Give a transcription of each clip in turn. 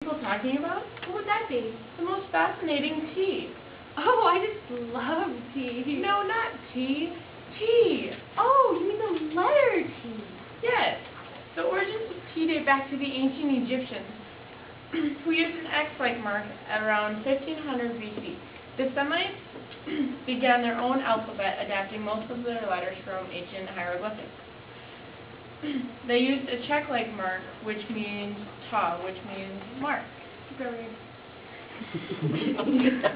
people talking about? What would that be? The most fascinating tea. Oh, I just love tea. No, not tea. Tea. Oh, you mean the letter T? Yes. The origins of tea date back to the ancient Egyptians, who used an X-like mark around 1500 BC. The Semites began their own alphabet, adapting most of their letters from ancient hieroglyphics. They used a check-like mark, which means ta, which means mark. Brilliant.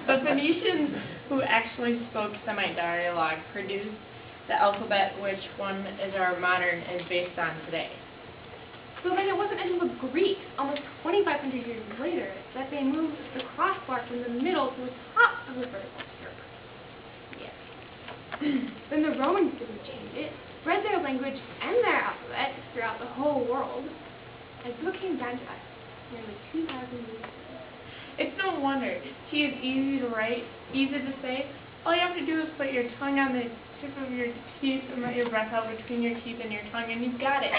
The Phoenicians, who actually spoke Semite dialogue, produced the alphabet which one is our modern is based on today. So then it wasn't until the Greeks, almost 2,500 years later, that they moved the crossbar from the middle to the top of the vertical stroke. Yes. Then the Romans didn't change it, spread their language and their alphabet throughout the whole world, and so it came down to us, nearly 2,000 years ago. It's no wonder tea is easy to write, easy to say. All you have to do is put your tongue on the tip of your teeth and let your breath out between your teeth and your tongue, and you've got it.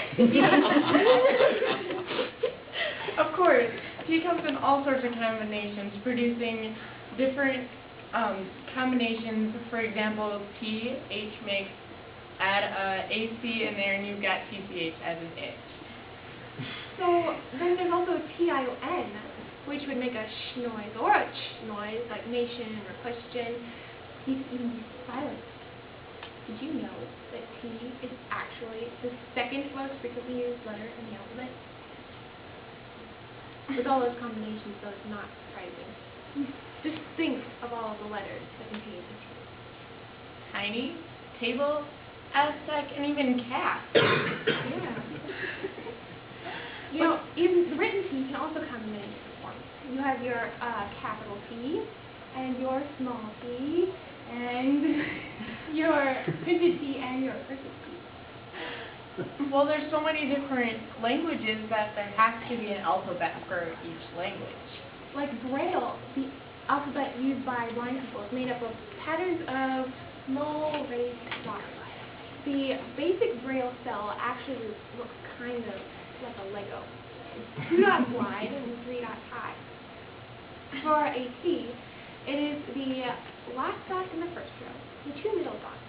Of course, tea comes in all sorts of combinations, producing different combinations. For example, T, H makes, add AC in there, and you've got TCH as an itch. So then there's also TION, which would make a sh noise or a ch noise, like nation or question. You could even use silence. Did you know that T is actually the second most frequently used letter in the alphabet? With all those combinations, though, it's not surprising. Just think of all of the letters that contain a T. Tiny, table, Aztec, and even cat. Yeah. You know, even the written T can also come in many different forms. You have your capital T, and your small t, and your printed T, and your cursive T. Well, there's so many different languages that there has to be an alphabet for each language. Like Braille, the alphabet used by blind people is made up of patterns of small raised dots. The basic Braille cell actually looks kind of like a Lego. It's 2 dots wide and 3 dots high. For a T, it is the last dot in the first row, the 2 middle dots,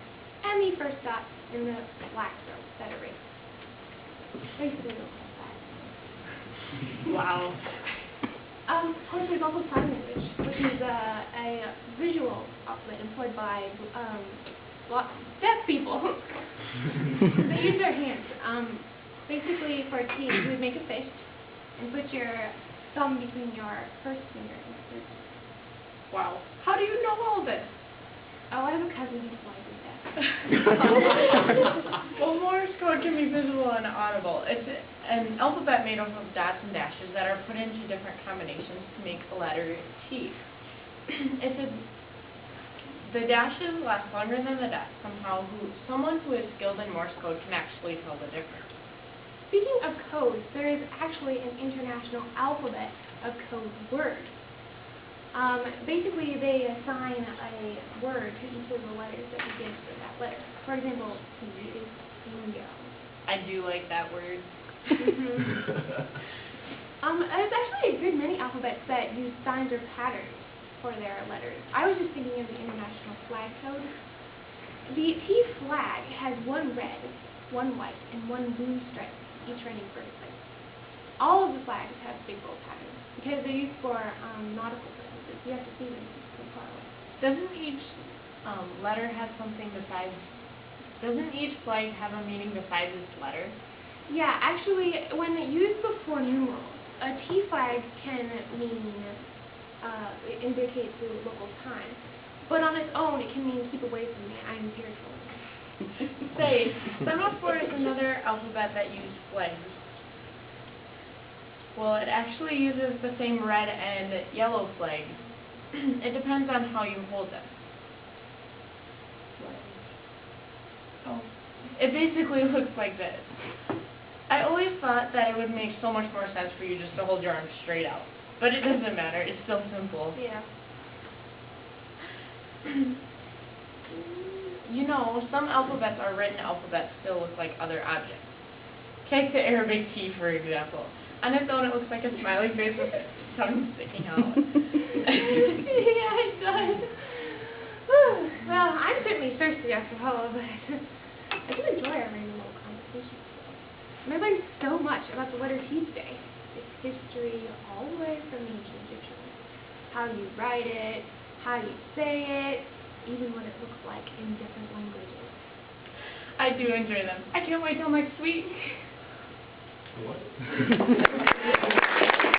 and the first dot in the last row that are raised. Basically looks like that. Wow. Of course, there's also sign language, which is a visual alphabet employed by deaf people. They use their hands. Basically, for a T, you would make a fist and put your thumb between your first finger and your third finger. Wow. How do you know all this? Oh, I have a cousin who's blind and deaf. Well, Morse code can be visual and audible. It's an alphabet made up of dots and dashes that are put into different combinations to make the letter T. The dashes last longer than the dots. Someone who is skilled in Morse code can actually tell the difference. Speaking of codes, there is actually an international alphabet of code words. Basically, they assign a word to each of the letters that begins with that letter. For example, T is bingo. I do like that word. There's actually a good many alphabets that use signs or patterns for their letters. I was just thinking of the International Flag Code. The T flag has 1 red, 1 white, and 1 blue stripe, each running vertically. All of the flags have big bold patterns because they're used for nautical purposes. You have to see them from far away. Doesn't each letter have something besides? Doesn't each flag have a meaning besides its letter? Yeah, actually, when used before numerals, a T flag can mean indicate the local time, but on its own, it can mean keep away from me. I'm spiritual. Say, semaphore is another alphabet that uses flags. Well, it actually uses the same red and yellow flags. It depends on how you hold them. Oh. It basically looks like this. I always thought that it would make so much more sense for you just to hold your arms straight out. But it doesn't matter. It's still simple. Yeah. You know, some alphabets are written alphabets still look like other objects. Take the Arabic T, for example. On its own, it looks like a smiley face with its tongue sticking out. Yeah, it does. Whew. Well, I'm certainly thirsty after all, but I do enjoy our random little conversations. And I learned so much about the letter T today. Its history all the way from the ancient Egyptians. How you write it, how you say it, even what it looks like in different languages. I do enjoy them. I can't wait till next week. What?